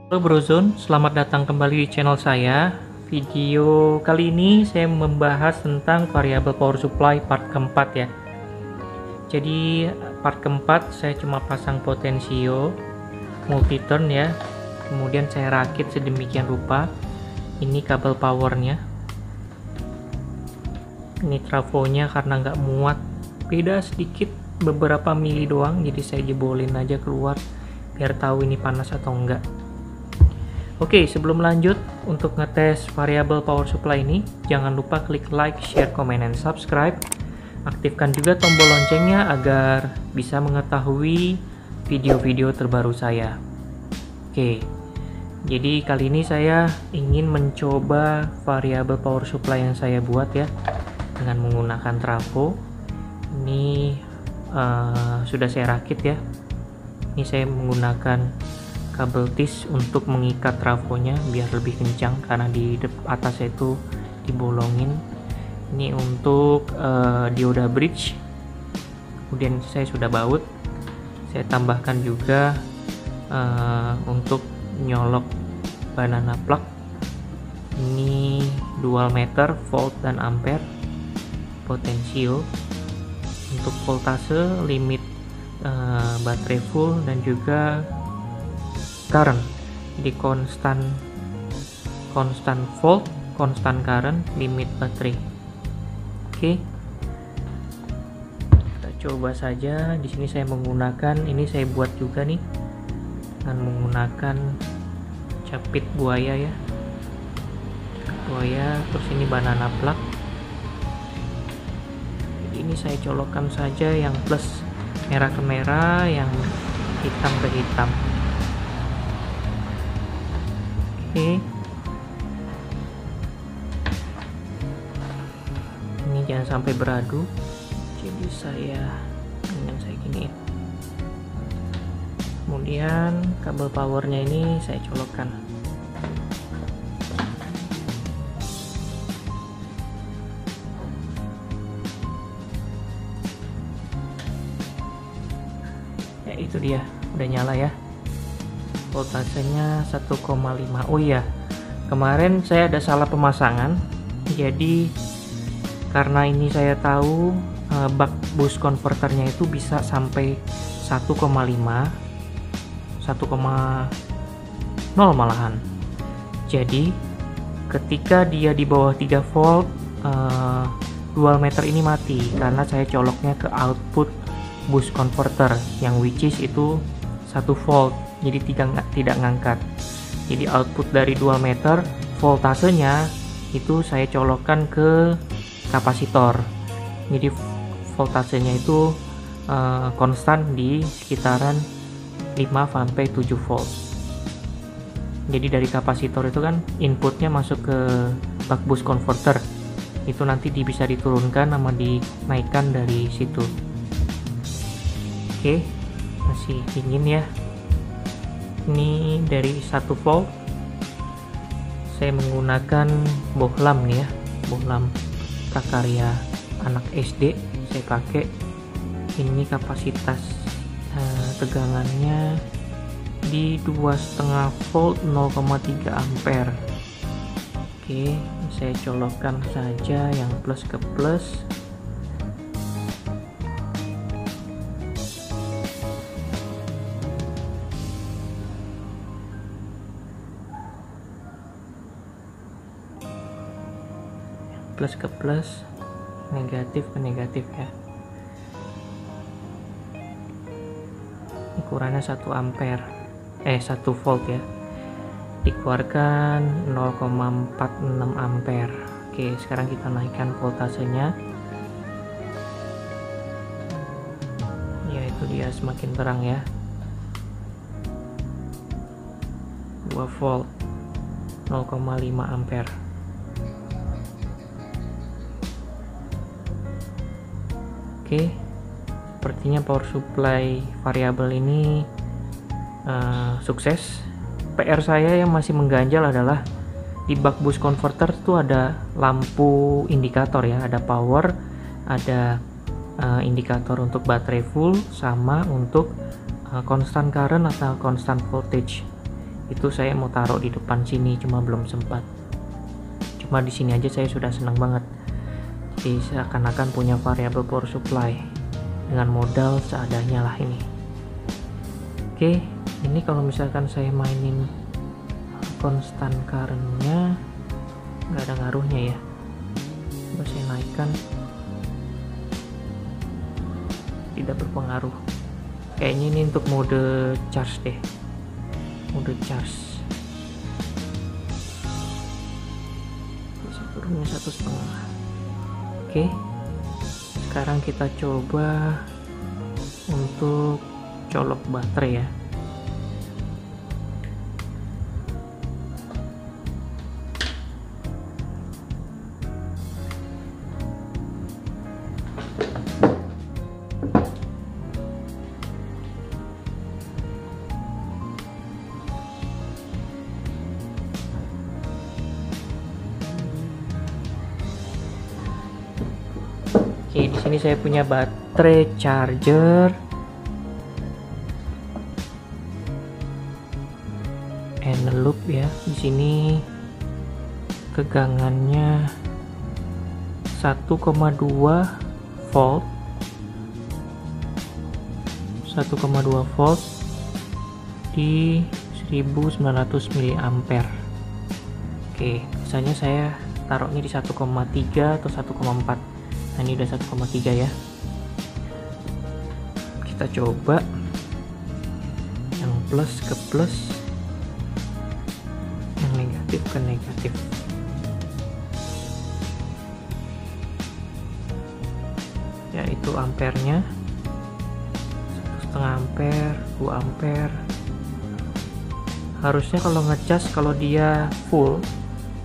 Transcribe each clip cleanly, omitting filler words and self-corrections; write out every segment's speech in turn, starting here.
Halo Brozone, selamat datang kembali di channel saya. Video kali ini saya membahas tentang variabel power supply part keempat ya. Jadi part keempat saya cuma pasang potensio multi turn ya. Kemudian saya rakit sedemikian rupa. Ini kabel powernya. Ini trafonya karena nggak muat, beda sedikit beberapa mili doang, jadi saya jebolin aja keluar biar tahu ini panas atau enggak. Oke, sebelum lanjut untuk ngetes variabel power supply ini, jangan lupa klik like, share, comment, and subscribe. Aktifkan juga tombol loncengnya agar bisa mengetahui video-video terbaru saya. Oke, jadi kali ini saya ingin mencoba variabel power supply yang saya buat ya, dengan menggunakan trafo. Ini sudah saya rakit ya. Ini saya menggunakan kabel tis untuk mengikat trafonya biar lebih kencang karena di atasnya itu dibolongin. Ini untuk dioda bridge. Kemudian saya sudah baut. Saya tambahkan juga untuk nyolok banana plug. Ini dual meter volt dan ampere, potensio untuk voltase, limit baterai full, dan juga current di konstan volt, konstan current, limit baterai. Oke, kita coba saja. Di sini saya menggunakan, ini saya buat juga nih dengan menggunakan capit buaya ya, terus ini banana plug. Ini saya colokkan saja yang plus merah ke merah, yang hitam ke hitam. Oke, ini jangan sampai beradu, jadi saya giniin. Kemudian kabel powernya ini saya colokkan. Ya, itu dia udah nyala ya. Voltasenya 1,5. Oh iya, kemarin saya ada salah pemasangan. Jadi karena ini saya tahu buck boost converternya itu bisa sampai 1,5, 1,0 malahan. Jadi ketika dia di bawah 3 volt, dual meter ini mati karena saya coloknya ke output boost converter yang which is itu 1 volt, jadi tidak ngangkat. Jadi output dari dual meter, voltasenya itu saya colokkan ke kapasitor, jadi voltasenya itu konstan di sekitaran 5-7 volt. Jadi dari kapasitor itu kan inputnya masuk ke buck boost converter, itu nanti bisa diturunkan sama dinaikkan dari situ. Oke, masih dingin ya. Ini dari 1 volt saya menggunakan bohlam nih ya, bohlam prakarya anak SD saya pakai. Ini kapasitas tegangannya di 2,5 volt, 0,3 ampere. Oke, saya colokkan saja yang plus ke plus. Plus ke plus, negatif ke negatif ya. Ukurannya 1 ampere, 1 volt ya. Dikeluarkan 0,46 ampere. Oke, sekarang kita naikkan voltasenya. Ya, itu dia semakin terang ya. 2 volt, 0,5 ampere. Oke, sepertinya power supply variabel ini sukses. PR saya yang masih mengganjal adalah di buck boost converter itu ada lampu indikator ya, ada power, ada indikator untuk baterai full, sama untuk constant current atau constant voltage. Itu saya mau taruh di depan sini, cuma belum sempat. Cuma di sini aja saya sudah senang banget. Jadi seakan-akan punya variable power supply dengan modal seadanya lah ini. Oke, ini kalau misalkan saya mainin konstan current-nya nggak ada ngaruhnya ya. Coba saya naikkan, tidak berpengaruh. Kayaknya ini untuk mode charge deh, mode charge. Turunnya 1,5. Oke, sekarang kita coba untuk colok baterai ya. Oke, di sini saya punya baterai charger loop ya. Di sini tegangannya 1,2 volt 1,2 volt di 1900 mA. Oke, misalnya saya taruhnya di 1,3 atau 1,4. Nah, ini udah 1,3 ya. Kita coba yang plus ke plus, yang negatif ke negatif. Yaitu ampernya 1,5 ampere, 2 ampere. Harusnya kalau ngecas, kalau dia full,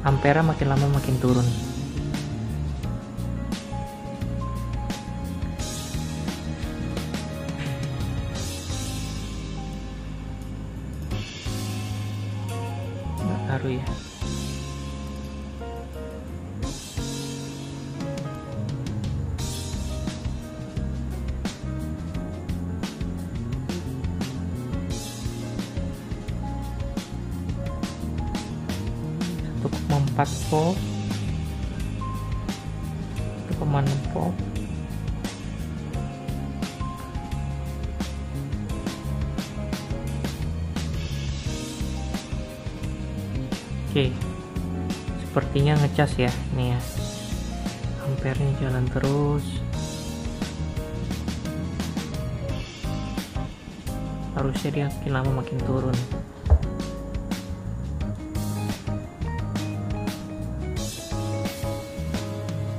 ampere makin lama makin turun. Nggak ngaruh ya. Untuk 4 volt, 1,6 volt. Oke, sepertinya ngecas ya, nih ya, ampernya jalan terus. Harusnya dia makin lama makin turun.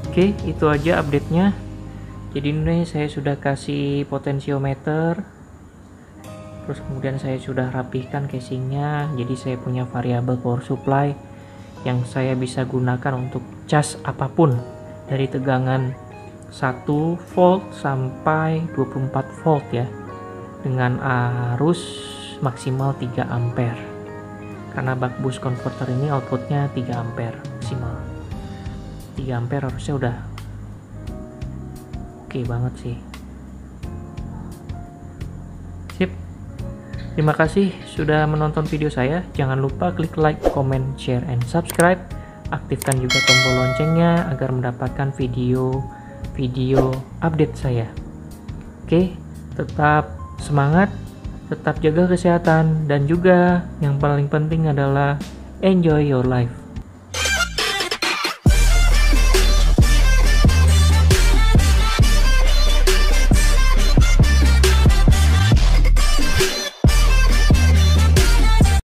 Oke, itu aja update-nya. Jadi ini saya sudah kasih potensiometer, terus kemudian saya sudah rapihkan casingnya. Jadi saya punya variabel power supply yang saya bisa gunakan untuk cas apapun dari tegangan 1 volt sampai 24 volt ya, dengan arus maksimal 3 ampere. Karena buck boost converter ini outputnya 3 ampere maksimal. 3 ampere harusnya udah oke banget sih. Sip. Terima kasih sudah menonton video saya. Jangan lupa klik like, comment, share, and subscribe. Aktifkan juga tombol loncengnya agar mendapatkan video update saya. Oke, tetap semangat, tetap jaga kesehatan, dan juga yang paling penting adalah enjoy your life.